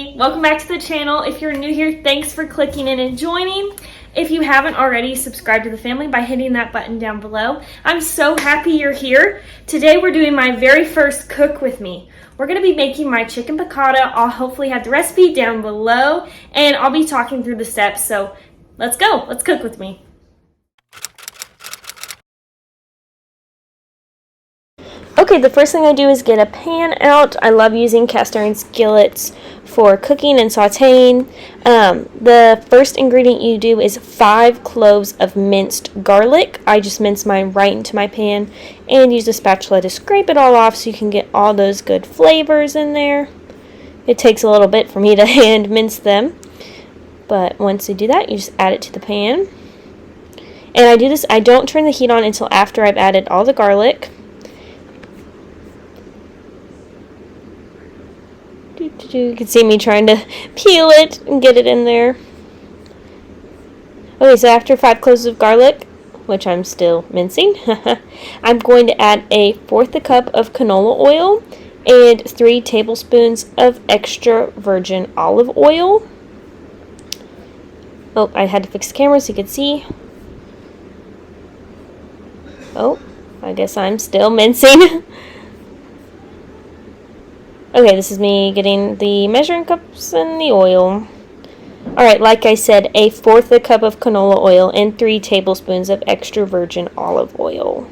everybody, welcome back to the channel. If you're new here, thanks for clicking in and joining. If you haven't already, subscribe to the family by hitting that button down below. I'm so happy you're here. Today we're doing my very first cook with me. We're going to be making my chicken piccata. I'll hopefully have the recipe down below and I'll be talking through the steps. So let's go, let's cook with me. Okay, the first thing I do is get a pan out. I love using cast iron skillets for cooking and sauteing. The first ingredient you do is 5 cloves of minced garlic. I just mince mine right into my pan and use a spatula to scrape it all off so you can get all those good flavors in there. It takes a little bit for me to hand mince them, but once you do that, you just add it to the pan. And I do this, I don't turn the heat on until after I've added all the garlic. You can see me trying to peel it and get it in there. Okay, so after 5 cloves of garlic, which I'm still mincing, I'm going to add 1/4 cup of canola oil and 3 tablespoons of extra virgin olive oil. Oh, I had to fix the camera so you could see. Oh, I guess I'm still mincing. Okay, this is me getting the measuring cups and the oil. Alright, like I said, 1/4 cup of canola oil and 3 tablespoons of extra virgin olive oil.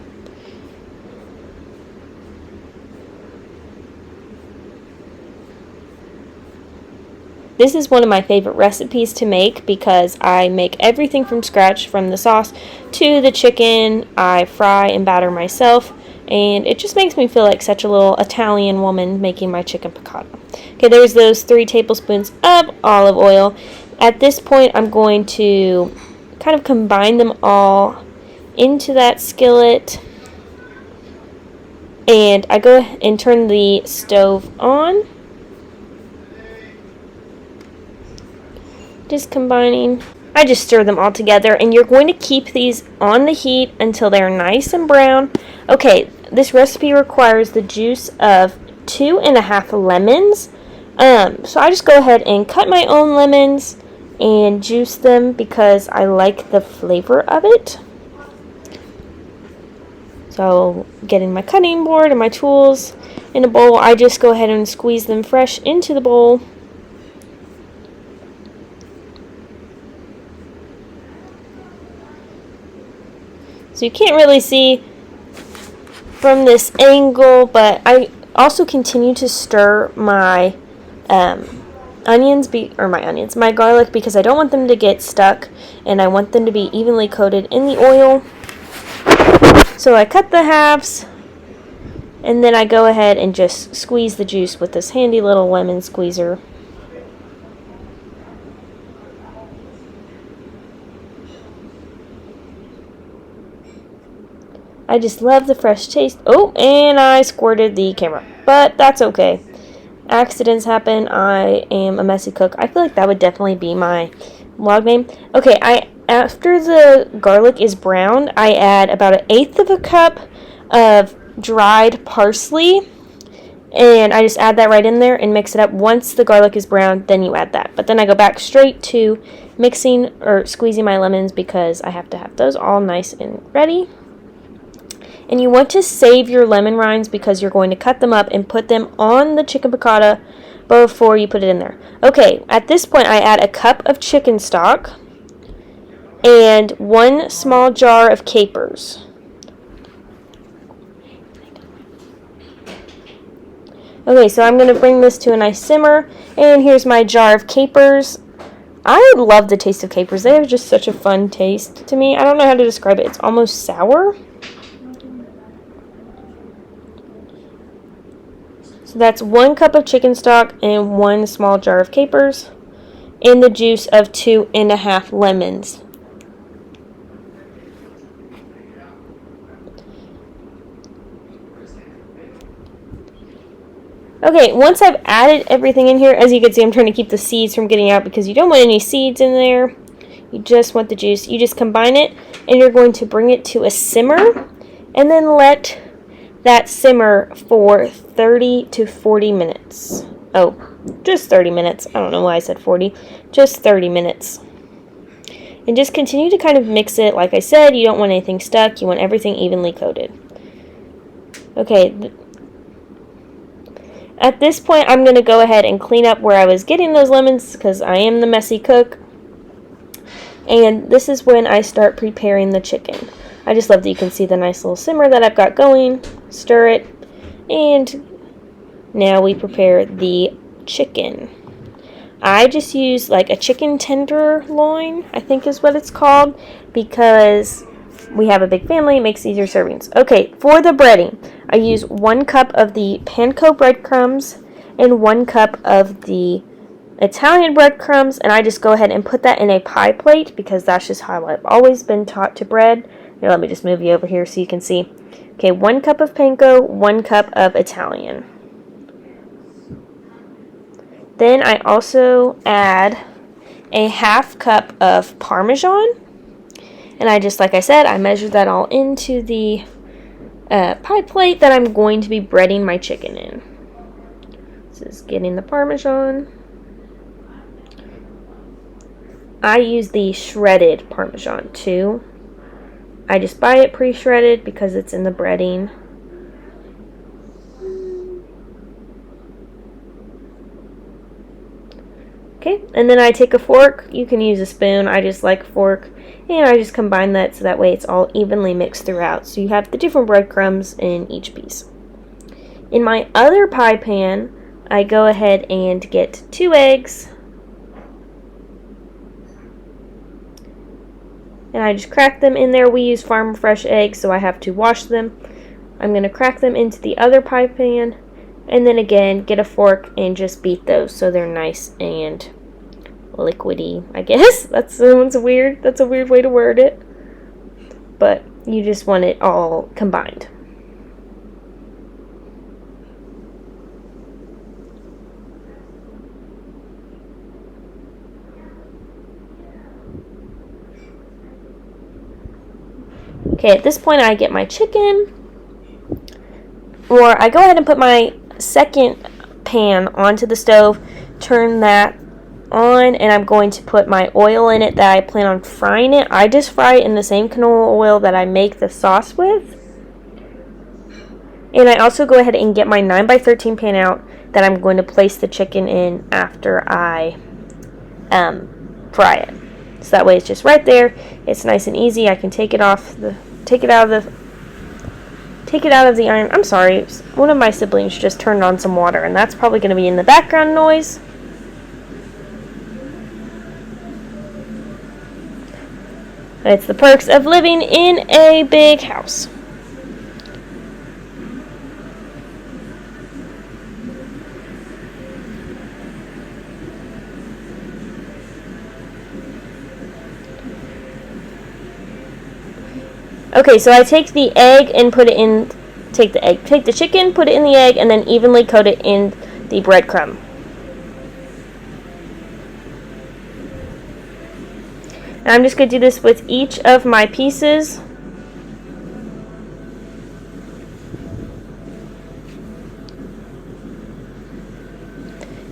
This is one of my favorite recipes to make because I make everything from scratch, from the sauce to the chicken. I fry and batter myself. And it just makes me feel like such a little Italian woman making my chicken piccata. Okay, there's those 3 tablespoons of olive oil. At this point, I'm going to kind of combine them all into that skillet. And I go and turn the stove on. Just combining. I just stir them all together, and you're going to keep these on the heat until they're nice and brown. Okay, this recipe requires the juice of 2.5 lemons. So I just go ahead and cut my own lemons and juice them because I like the flavor of it. So getting my cutting board and my tools in a bowl, I just go ahead and squeeze them fresh into the bowl. So you can't really see from this angle, but I also continue to stir my my garlic because I don't want them to get stuck and I want them to be evenly coated in the oil. So I cut the halves and then I go ahead and just squeeze the juice with this handy little lemon squeezer. I just love the fresh taste. Oh, and I squirted the camera, but that's okay. Accidents happen. I am a messy cook. I feel like that would definitely be my vlog name. Okay, after the garlic is browned, I add about 1/8 cup of dried parsley, and I just add that right in there and mix it up. Once the garlic is browned, then you add that. But then I go back straight to mixing or squeezing my lemons because I have to have those all nice and ready. And you want to save your lemon rinds because you're going to cut them up and put them on the chicken piccata before you put it in there. Okay, at this point I add 1 cup of chicken stock and 1 small jar of capers. Okay, so I'm going to bring this to a nice simmer, and here's my jar of capers. I love the taste of capers. They have just such a fun taste to me. I don't know how to describe it. It's almost sour. So that's 1 cup of chicken stock and 1 small jar of capers and the juice of 2.5 lemons. Okay, once I've added everything in here, as you can see, I'm trying to keep the seeds from getting out because you don't want any seeds in there. You just want the juice. You just combine it, and you're going to bring it to a simmer, and then let that simmer for 30 to 40 minutes. Oh, just 30 minutes. I don't know why I said 40. Just 30 minutes. And just continue to kind of mix it. Like I said, you don't want anything stuck. You want everything evenly coated. Okay. At this point, I'm going to go ahead and clean up where I was getting those lemons because I am the messy cook. And this is when I start preparing the chicken. I just love that you can see the nice little simmer that I've got going. Stir it. And now we prepare the chicken. I just use like a chicken tenderloin, I think is what it's called, because we have a big family. It makes easier servings. Okay, for the breading, I use 1 cup of the Panko Breadcrumbs and 1 cup of the Italian Breadcrumbs, and I just go ahead and put that in a pie plate because that's just how I've always been taught to bread. Here, let me just move you over here so you can see. Okay, 1 cup of Panko, 1 cup of Italian. Then I also add a 1/2 cup of parmesan. And I just, like I said, I measured that all into the pie plate that I'm going to be breading my chicken in. This is getting the parmesan. I use the shredded parmesan too. I just buy it pre-shredded because it's in the breading. Okay, and then I take a fork. You can use a spoon. I just like a fork. And I just combine that so that way it's all evenly mixed throughout. So you have the different breadcrumbs in each piece. In my other pie pan, I go ahead and get 2 eggs. And I just crack them in there. We use farm fresh eggs, so I have to wash them. I'm going to crack them into the other pie pan. And then again, get a fork and just beat those so they're nice and liquidy, I guess. That's a weird way to word it. But you just want it all combined. Okay, at this point I get my chicken, or I go ahead and put my second pan onto the stove, turn that on, and I'm going to put my oil in it that I plan on frying it. I just fry it in the same canola oil that I make the sauce with. And I also go ahead and get my 9x13 pan out that I'm going to place the chicken in after I fry it. So that way it's just right there. It's nice and easy. I can take it out of the iron. I'm sorry. One of my siblings just turned on some water, and that's probably going to be in the background noise. It's the perks of living in a big house. Okay, so I take the egg and put it in, take the chicken, put it in the egg, and then evenly coat it in the breadcrumb. And I'm just going to do this with each of my pieces.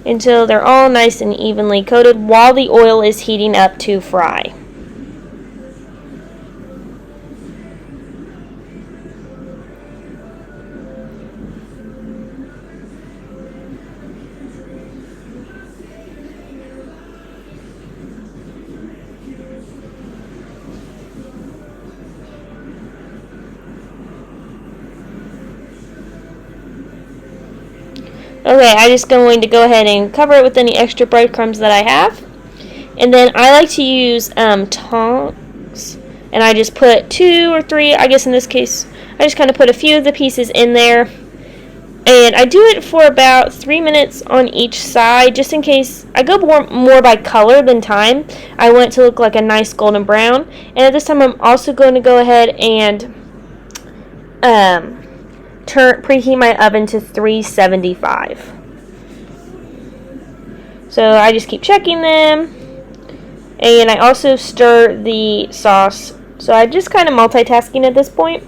Until they're all nice and evenly coated while the oil is heating up to fry. Okay, I'm just going to go ahead and cover it with any extra breadcrumbs that I have. And then I like to use tongs. And I just put 2 or 3, I guess in this case, I just kind of put a few of the pieces in there. And I do it for about 3 minutes on each side, just in case. I go more by color than time. I want it to look like a nice golden brown. And at this time, I'm also going to go ahead and preheat my oven to 375. So I just keep checking them, and I also stir the sauce. So I'm just kind of multitasking at this point.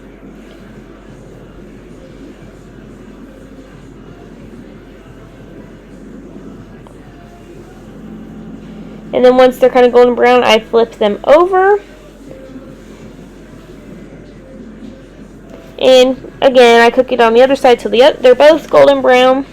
And then once they're kind of golden brown, I flip them over. And again, I cook it on the other side till they're both golden brown.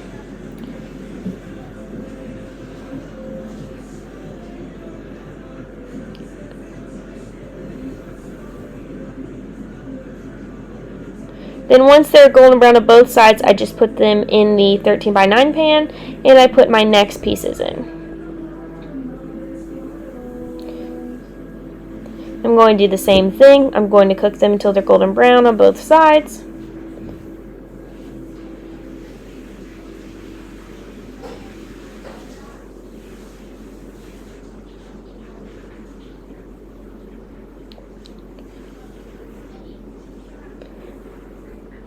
Then once they're golden brown on both sides, I just put them in the 13x9 pan, and I put my next pieces in. I'm going to do the same thing. I'm going to cook them until they're golden brown on both sides.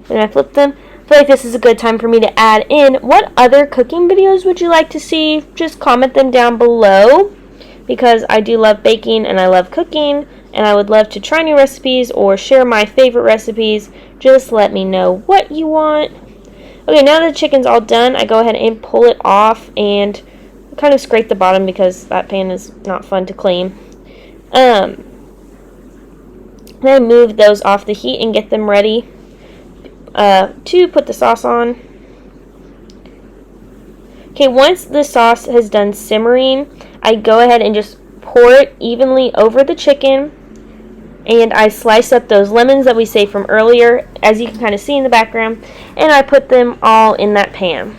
And I flip them. I feel like this is a good time for me to add in what other cooking videos would you like to see. Just comment them down below, because I do love baking and I love cooking, and I would love to try new recipes or share my favorite recipes. Just let me know what you want. Okay, now that the chicken's all done, I go ahead and pull it off and kind of scrape the bottom because that pan is not fun to clean. Then I move those off the heat and get them ready to put the sauce on. Okay, once the sauce has done simmering, I go ahead and just pour it evenly over the chicken, and I slice up those lemons that we saved from earlier, as you can kind of see in the background, and I put them all in that pan.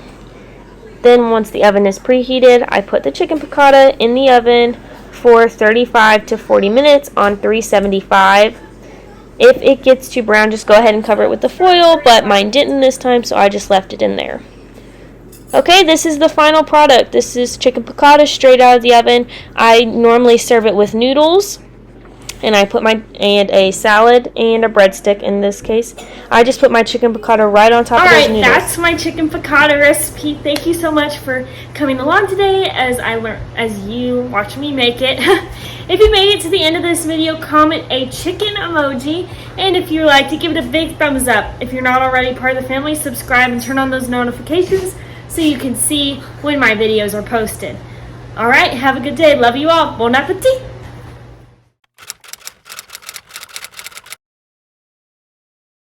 Then once the oven is preheated, I put the chicken piccata in the oven for 35 to 40 minutes on 375. If it gets too brown, just go ahead and cover it with the foil, but mine didn't this time, so I just left it in there. Okay, this is the final product. This is chicken piccata straight out of the oven. I normally serve it with noodles, and I put a salad and a breadstick in this case. I just put my chicken piccata right on top of those noodles. Alright, that's my chicken piccata recipe. Thank you so much for coming along today as you watch me make it. If you made it to the end of this video, comment a chicken emoji, and if you like to, give it a big thumbs up. If you're not already part of the family, subscribe and turn on those notifications so you can see when my videos are posted. Alright, have a good day. Love you all. Bon appetit!